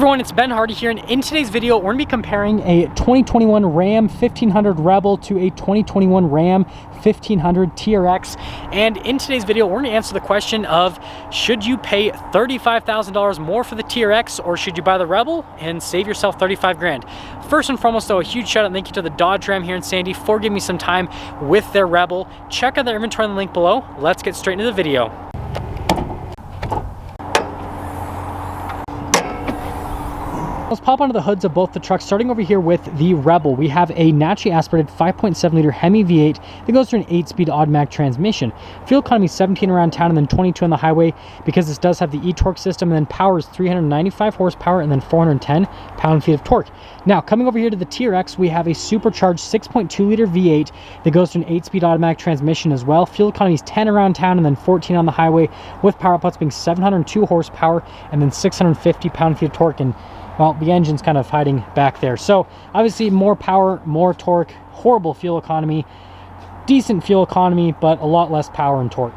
everyone, it's Ben Hardy here, and in today's video we're going to be comparing a 2021 Ram 1500 Rebel to a 2021 Ram 1500 TRX. And in today's video we're going to answer the question of, should you pay $35,000 more for the TRX, or should you buy the Rebel and save yourself 35 grand? First and foremost though, a huge shout out and thank you to the Dodge Ram here in Sandy for giving me some time with their Rebel. Check out their inventory in the link below. Let's get straight into the video. Let's pop onto the hoods of both the trucks, starting over here with the Rebel. We have a naturally aspirated 5.7 liter Hemi V8 that goes through an 8-speed automatic transmission. Fuel economy 17 around town and then 22 on the highway, because this does have the e-torque system, and then power is 395 horsepower and then 410 pound-feet of torque. Now, coming over here to the TRX, we have a supercharged 6.2 liter V8 that goes through an 8-speed automatic transmission as well. Fuel economy is 10 around town and then 14 on the highway, with power outputs being 702 horsepower and then 650 pound-feet of torque. And well, the engine's kind of hiding back there. So obviously more power, more torque, horrible fuel economy, decent fuel economy, but a lot less power and torque.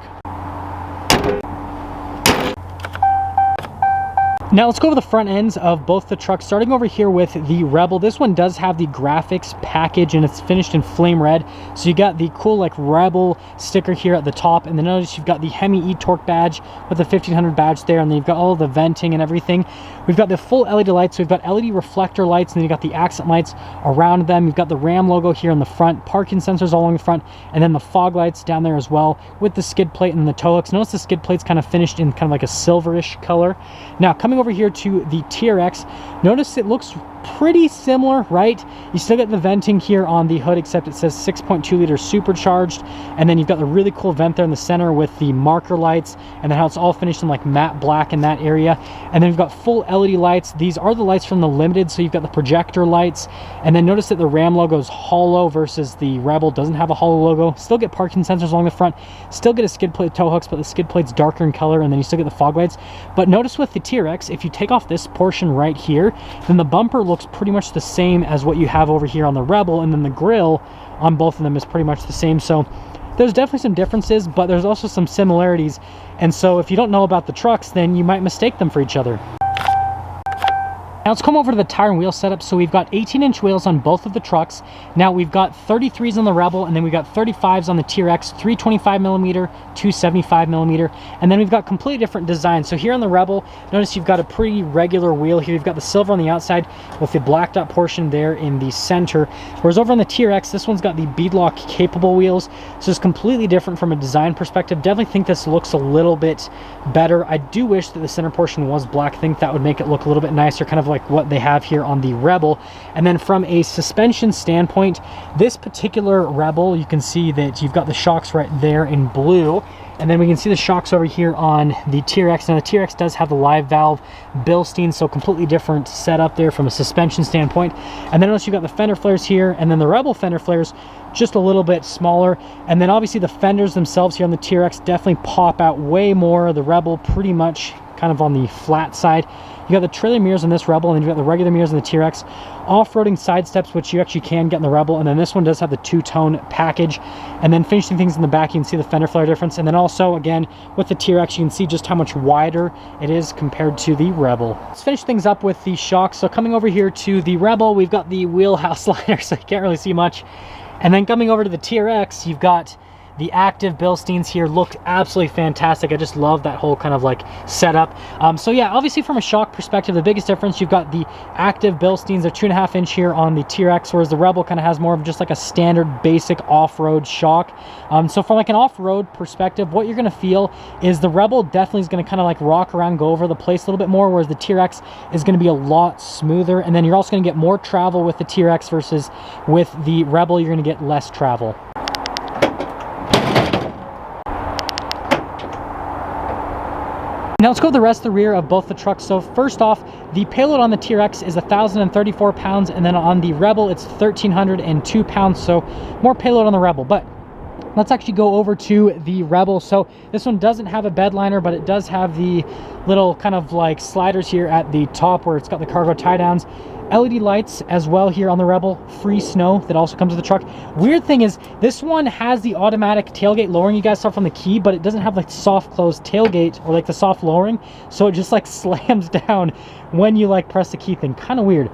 Now let's go to the front ends of both the trucks, starting over here with the Rebel. This one does have the graphics package and it's finished in flame red. So you got the cool like Rebel sticker here at the top, and then notice you've got the Hemi e-torque badge with the 1500 badge there, and then you've got all the venting and everything. We've got the full LED lights, so we've got LED reflector lights, and then you've got the accent lights around them. You've got the Ram logo here in the front, parking sensors all along the front, and then the fog lights down there as well with the skid plate and the toe hooks. Notice the skid plate's kind of finished in kind of like a silverish color. Now coming over here to the TRX, notice it looks pretty similar, right? You still get the venting here on the hood, except it says 6.2 liter supercharged, and then you've got the really cool vent there in the center with the marker lights, and then how it's all finished in like matte black in that area. And then we've got full LED lights. These are the lights from the Limited, so you've got the projector lights. And then notice that the Ram logo is hollow versus the Rebel doesn't have a hollow logo. Still get parking sensors along the front, still get a skid plate toe hooks, but the skid plate's darker in color, and then you still get the fog lights. But notice with the TRX, if you take off this portion right here, then the bumper looks pretty much the same as what you have over here on the Rebel, and then the grille on both of them is pretty much the same. So there's definitely some differences, but there's also some similarities, and so if you don't know about the trucks, then you might mistake them for each other. Now let's come over to the tire and wheel setup. So we've got 18-inch wheels on both of the trucks. Now we've got 33s on the Rebel, and then we've got 35s on the TRX, 325mm, 275mm, and then we've got completely different designs. So here on the Rebel, notice you've got a pretty regular wheel here. You've got the silver on the outside with the blacked out portion there in the center, whereas over on the TRX, this one's got the beadlock capable wheels. So it's completely different from a design perspective. Definitely think this looks a little bit better. I do wish that the center portion was black. I think that would make it look a little bit nicer, kind of like what they have here on the Rebel. And then from a suspension standpoint, this particular Rebel, you can see that you've got the shocks right there in blue, and then we can see the shocks over here on the TRX. Now the TRX does have the live valve Bilstein, so completely different setup there from a suspension standpoint. And then notice you've got the fender flares here, and then the Rebel fender flares just a little bit smaller. And then obviously the fenders themselves here on the TRX definitely pop out way more. The Rebel pretty much kind of on the flat side. You got the trailer mirrors on this Rebel, and then you've got the regular mirrors on the TRX. Off-roading side steps, which you actually can get in the Rebel, and then this one does have the two-tone package. And then finishing things in the back, you can see the fender flare difference. And then also, again, with the TRX, you can see just how much wider it is compared to the Rebel. Let's finish things up with the shocks. So coming over here to the Rebel, we've got the wheelhouse liner, so you can't really see much. And then coming over to the TRX, you've got the active Bilsteins here. Looked absolutely fantastic. I just love that whole kind of like setup. So yeah, obviously from a shock perspective, the biggest difference, you've got the active Bilsteins, they're 2.5 inch here on the TRX, whereas the Rebel kind of has more of just like a standard basic off-road shock. So from like an off-road perspective, what you're going to feel is the Rebel definitely is going to kind of like rock around, go over the place a little bit more, whereas the TRX is going to be a lot smoother. And then you're also going to get more travel with the TRX versus with the Rebel, you're going to get less travel. Now let's go to the rest of the rear of both the trucks. So first off, the payload on the TRX is 1,034 pounds, and then on the Rebel it's 1,302 pounds, so more payload on the Rebel. But let's actually go over to the Rebel. So this one doesn't have a bed liner, but it does have the little kind of like sliders here at the top where it's got the cargo tie downs. LED lights as well here on the Rebel, free snow that also comes with the truck. Weird thing is this one has the automatic tailgate lowering you guys saw from the key, but it doesn't have like soft close tailgate or like the soft lowering, so it just like slams down when you like press the key thing. Kind of weird.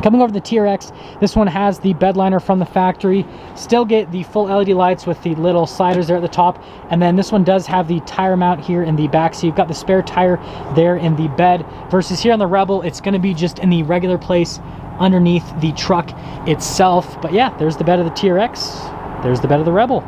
Coming over to the TRX, this one has the bed liner from the factory. Still get the full LED lights with the little sliders there at the top. And then this one does have the tire mount here in the back. So you've got the spare tire there in the bed. Versus here on the Rebel, it's going to be just in the regular place underneath the truck itself. But yeah, there's the bed of the TRX. There's the bed of the Rebel.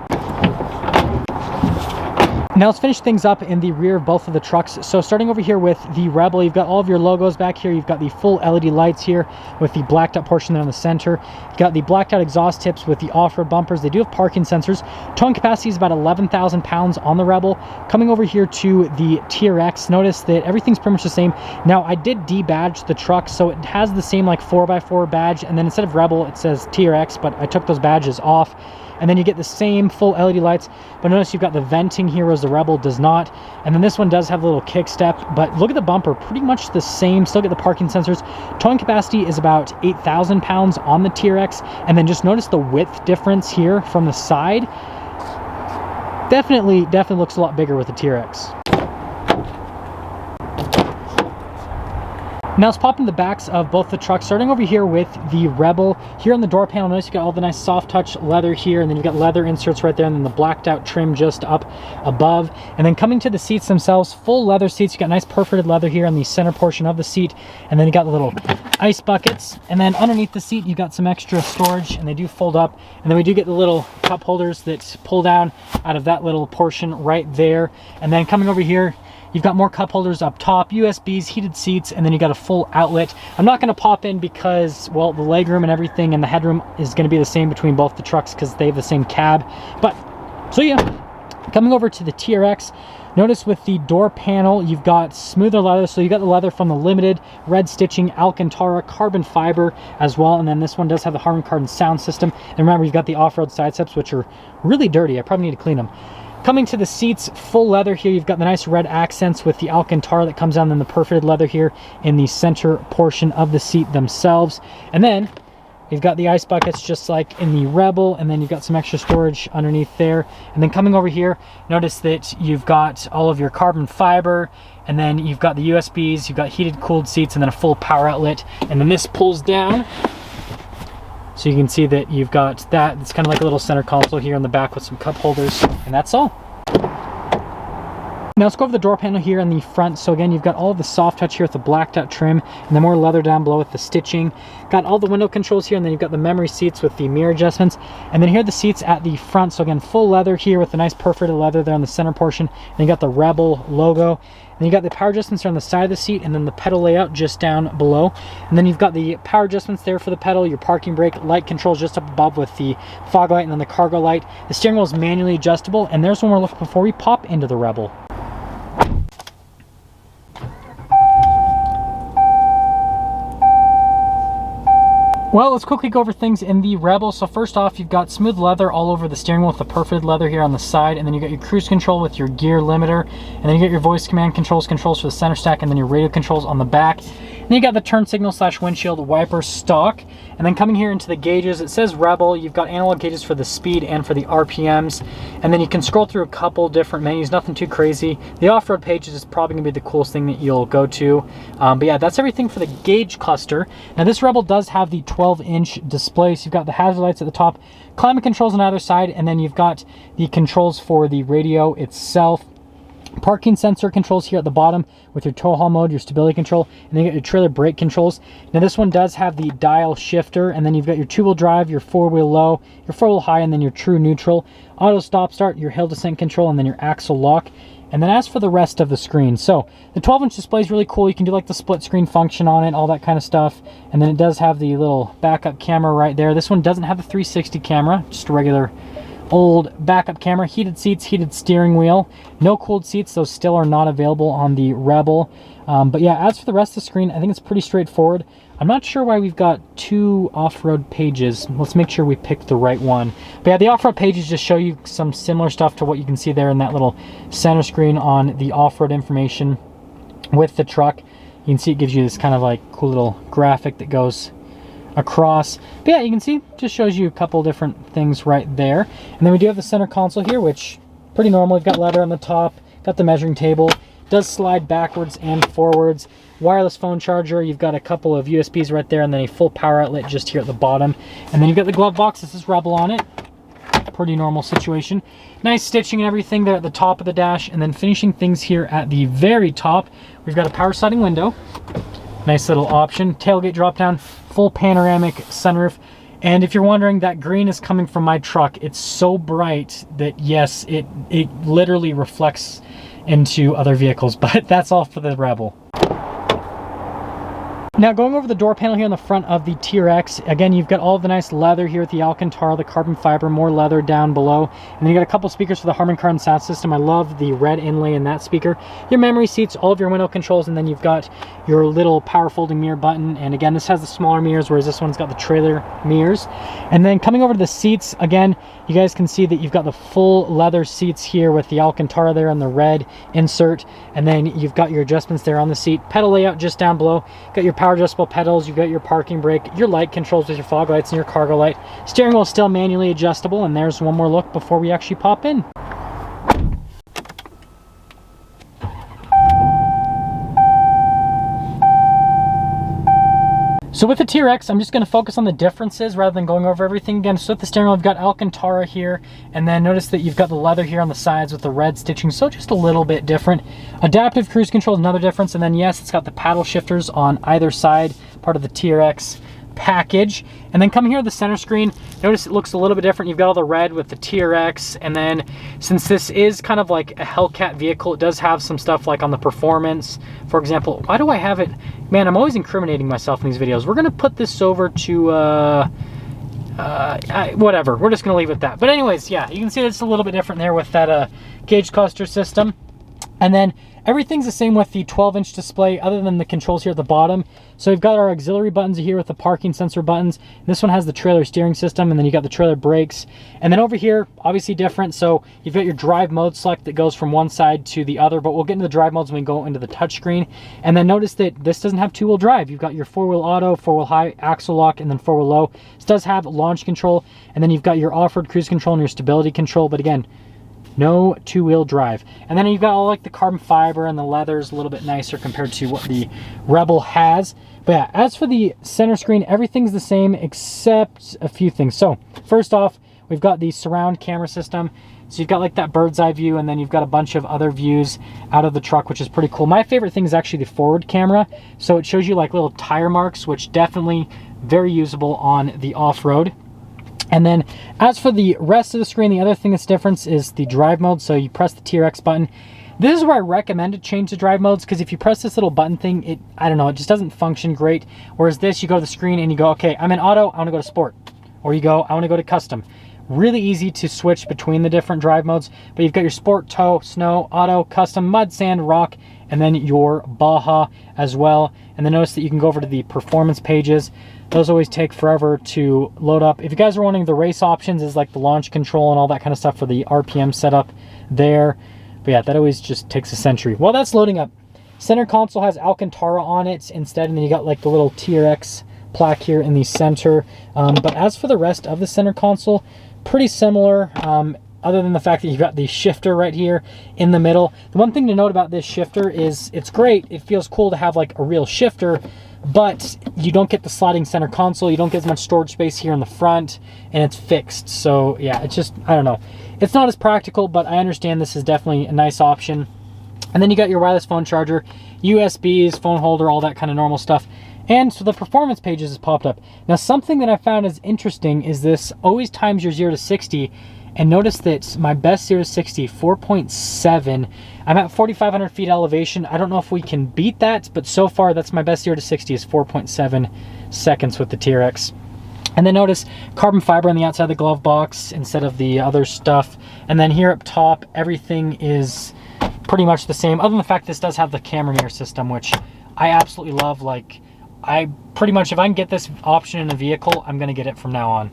Now let's finish things up in the rear of both of the trucks. So starting over here with the Rebel, you've got all of your logos back here. You've got the full LED lights here with the blacked out portion there in the center. You've got the blacked out exhaust tips with the off-road bumpers. They do have parking sensors. Towing capacity is about 11,000 pounds on the Rebel. Coming over here to the TRX, notice that everything's pretty much the same. Now I did debadge the truck, so it has the same like 4x4 badge, and then instead of Rebel it says TRX, but I took those badges off. And then you get the same full LED lights, but notice you've got the venting here, whereas the Rebel does not. And then this one does have a little kick step, but look at the bumper, pretty much the same. Still get the parking sensors. Towing capacity is about 8,000 pounds on the TRX. And then just notice the width difference here from the side. Definitely looks a lot bigger with the TRX. Now let's pop in the backs of both the trucks, starting over here with the Rebel. Here on the door panel, notice you got all the nice soft touch leather here, and then you've got leather inserts right there, and then the blacked out trim just up above. And then coming to the seats themselves, full leather seats. You got nice perforated leather here on the center portion of the seat, and then you got the little ice buckets. And then underneath the seat, you got some extra storage, and they do fold up. And then we do get the little cup holders that pull down out of that little portion right there. And then coming over here, you've got more cup holders up top, USBs, heated seats, and then you got a full outlet. I'm not going to pop in because, well, the legroom and everything and the headroom is going to be the same between both the trucks because they have the same cab. But, so yeah, coming over to the TRX, notice with the door panel, you've got smoother leather. So you got the leather from the Limited, red stitching, Alcantara, carbon fiber as well. And then this one does have the Harman Kardon sound system. And remember, you've got the off-road side steps, which are really dirty. I probably need to clean them. Coming to the seats, full leather here. You've got the nice red accents with the Alcantara that comes down, and the perforated leather here in the center portion of the seat themselves. And then you've got the ice buckets just like in the Rebel, and then you've got some extra storage underneath there. And then coming over here, notice that you've got all of your carbon fiber, and then you've got the USBs, you've got heated cooled seats, and then a full power outlet. And then this pulls down, so you can see that you've got that. It's kind of like a little center console here in the back with some cup holders, and that's all. Now let's go over the door panel here in the front. So again, you've got all of the soft touch here with the blacked out trim, and then more leather down below with the stitching. Got all the window controls here, and then you've got the memory seats with the mirror adjustments. And then here are the seats at the front. So again, full leather here with the nice perforated leather there on the center portion. And you got the Rebel logo. And you got the power adjustments on the side of the seat, and then the pedal layout just down below. And then you've got the power adjustments there for the pedal, your parking brake, light controls just up above with the fog light and then the cargo light. The steering wheel is manually adjustable, and there's one we're looking before we pop into the Rebel. Well, let's quickly go over things in the Rebel. So first off, you've got smooth leather all over the steering wheel with the perforated leather here on the side, and then you got your cruise control with your gear limiter, and then you got your voice command controls for the center stack, and then your radio controls on the back. And then you got the turn signal / windshield wiper stock. And then coming here into the gauges, it says Rebel. You've got analog gauges for the speed and for the RPMs. And then you can scroll through a couple different menus, nothing too crazy. The off-road pages is probably gonna be the coolest thing that you'll go to. But yeah, that's everything for the gauge cluster. Now this Rebel does have the 12-inch display. So you've got the hazard lights at the top, climate controls on either side, and then you've got the controls for the radio itself. Parking sensor controls here at the bottom with your tow haul mode, your stability control, and then you got your trailer brake controls. Now this one does have the dial shifter, and then you've got your 2-wheel drive, your 4-wheel low, your 4-wheel high, and then your true neutral, auto stop start, your hill descent control, and then your axle lock. And then as for the rest of the screen, so the 12-inch display is really cool. You can do like the split screen function on it, all that kind of stuff. And then it does have the little backup camera right there. This one doesn't have the 360 camera, just a regular old backup camera. Heated seats, heated steering wheel, no cooled seats. Those still are not available on the Rebel. But yeah, as for the rest of the screen, I think it's pretty straightforward. I'm not sure why we've got 2 off-road pages. Let's make sure we picked the right one. But yeah, the off-road pages just show you some similar stuff to what you can see there in that little center screen on the off-road information with the truck. You can see it gives you this kind of like cool little graphic that goes across. But yeah, you can see, just shows you a couple different things right there. And then we do have the center console here, which pretty normal. We've got leather on the top, got the measuring table, does slide backwards and forwards. Wireless phone charger, you've got a couple of USBs right there, and then a full power outlet just here at the bottom. And then you've got the glove box. This is Rebel on it. Pretty normal situation. Nice stitching and everything there at the top of the dash. And then finishing things here at the very top, we've got a power sliding window. Nice little option. Tailgate drop down, full panoramic sunroof. And if you're wondering, that green is coming from my truck. It's so bright that yes, it literally reflects into other vehicles, but that's all for the Rebel. Now going over the door panel here on the front of the TRX, again, you've got all of the nice leather here with the Alcantara, the carbon fiber, more leather down below. And then you got a couple speakers for the Harman Kardon sound system. I love the red inlay in that speaker. Your memory seats, all of your window controls, and then you've got your little power folding mirror button. And again, this has the smaller mirrors, whereas this one's got the trailer mirrors. And then coming over to the seats, again, you guys can see that you've got the full leather seats here with the Alcantara there and the red insert. And then you've got your adjustments there on the seat. Pedal layout just down below. Got your power adjustable pedals, you've got your parking brake, your light controls with your fog lights and your cargo light. Steering wheel is still manually adjustable, and there's one more look before we actually pop in. So with the TRX, I'm just going to focus on the differences rather than going over everything again. So with the steering wheel, I've got Alcantara here, and then notice that you've got the leather here on the sides with the red stitching, so just a little bit different. Adaptive cruise control is another difference, and then yes, it's got the paddle shifters on either side, part of the TRX package. And then coming here to the center screen, notice it looks a little bit different. You've got all the red with the TRX, and then since this is kind of like a Hellcat vehicle, it does have some stuff like on the performance. For example, why do I have it? Man, I'm always incriminating myself in these videos. We're gonna put this over to whatever, we're just gonna leave it at that. But anyways, yeah, you can see it's a little bit different there with that gauge cluster system. And then everything's the same with the 12-inch display other than the controls here at the bottom. So we've got our auxiliary buttons here with the parking sensor buttons. This one has the trailer steering system, and then you got the trailer brakes. And then over here, obviously different. So you've got your drive mode select that goes from one side to the other, but we'll get into the drive modes when we go into the touchscreen. And then notice that this doesn't have two-wheel drive. You've got your four-wheel auto, four-wheel high, axle lock, and then four-wheel low. This does have launch control, and then you've got your off-road cruise control and your stability control, but again, no two-wheel drive. And then you've got all like the carbon fiber, and the leather's a little bit nicer compared to what the Rebel has. But yeah, as for the center screen, everything's the same except a few things. So first off, we've got the surround camera system. So you've got like that bird's eye view, and then you've got a bunch of other views out of the truck, which is pretty cool. My favorite thing is actually the forward camera. So it shows you like little tire marks, which definitely very usable on the off-road. And then as for the rest of the screen, the other thing that's different is the drive mode. So you press the TRX button. This is where I recommend to change the drive modes, because if you press this little button thing, I don't know, it just doesn't function great. Whereas this, you go to the screen and you go, okay, I'm in auto, I want to go to sport. Or you go, I want to go to custom. Really easy to switch between the different drive modes. But you've got your sport, tow, snow, auto, custom, mud, sand, rock, and then your Baja as well. And then notice that you can go over to the performance pages. Those always take forever to load up. If you guys are wanting the race options, is like the launch control and all that kind of stuff for the RPM setup there. But yeah, that always just takes a century. While that's loading up, center console has Alcantara on it instead, and then you got like the little TRX plaque here in the center. But as for the rest of the center console, pretty similar, other than the fact that you've got the shifter right here in the middle. The one thing to note about this shifter is it's great. It feels cool to have like a real shifter, but you don't get the sliding center console. You don't get as much storage space here in the front, and it's fixed. So yeah, it's just, I don't know. It's not as practical, but I understand this is definitely a nice option. And then you got your wireless phone charger, USBs, phone holder, all that kind of normal stuff. And so the performance pages has popped up. Now something that I found is interesting is this always times your 0 to 60. And notice that my best 0 to 60, 4.7. I'm at 4,500 feet elevation. I don't know if we can beat that, but so far that's my best 0 to 60 is 4.7 seconds with the TRX. And then notice carbon fiber on the outside of the glove box instead of the other stuff. And then here up top, everything is pretty much the same, other than the fact this does have the camera mirror system, which I absolutely love. Like, I pretty much, if I can get this option in a vehicle, I'm gonna get it from now on.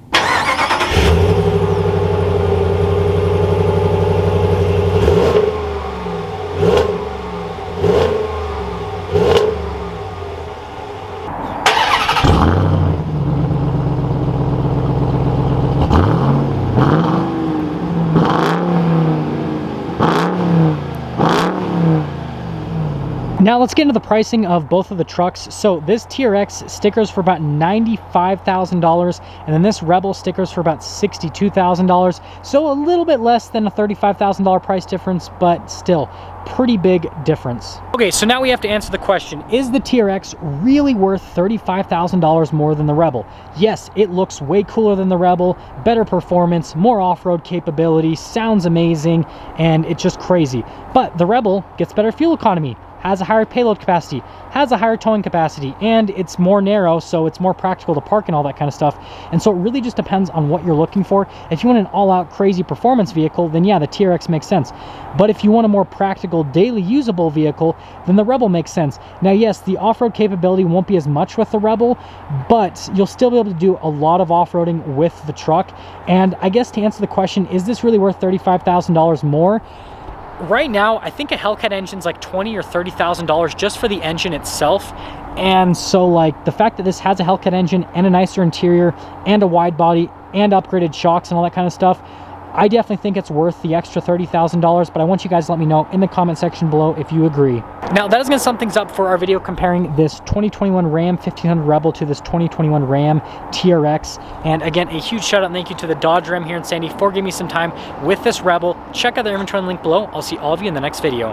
Now let's get into the pricing of both of the trucks. So this TRX stickers for about $95,000, and then this Rebel stickers for about $62,000. So a little bit less than a $35,000 price difference, but still pretty big difference. Okay, so now we have to answer the question, is the TRX really worth $35,000 more than the Rebel? Yes, it looks way cooler than the Rebel, better performance, more off-road capability, sounds amazing, and it's just crazy. But the Rebel gets better fuel economy, has a higher payload capacity, has a higher towing capacity, and it's more narrow, so it's more practical to park and all that kind of stuff. And so it really just depends on what you're looking for. If you want an all-out crazy performance vehicle, then yeah, the TRX makes sense. But if you want a more practical, daily usable vehicle, then the Rebel makes sense. Now yes, the off-road capability won't be as much with the Rebel, but you'll still be able to do a lot of off-roading with the truck. And I guess to answer the question, is this really worth $35,000 more? Right now, I think a Hellcat engine's like $20,000 or $30,000 just for the engine itself. And so like the fact that this has a Hellcat engine and a nicer interior and a wide body and upgraded shocks and all that kind of stuff, I definitely think it's worth the extra $30,000, but I want you guys to let me know in the comment section below if you agree. Now that is going to sum things up for our video comparing this 2021 Ram 1500 Rebel to this 2021 Ram TRX. And again, a huge shout out and thank you to the Dodge Ram here in Sandy for giving me some time with this Rebel. Check out the inventory link below. I'll see all of you in the next video.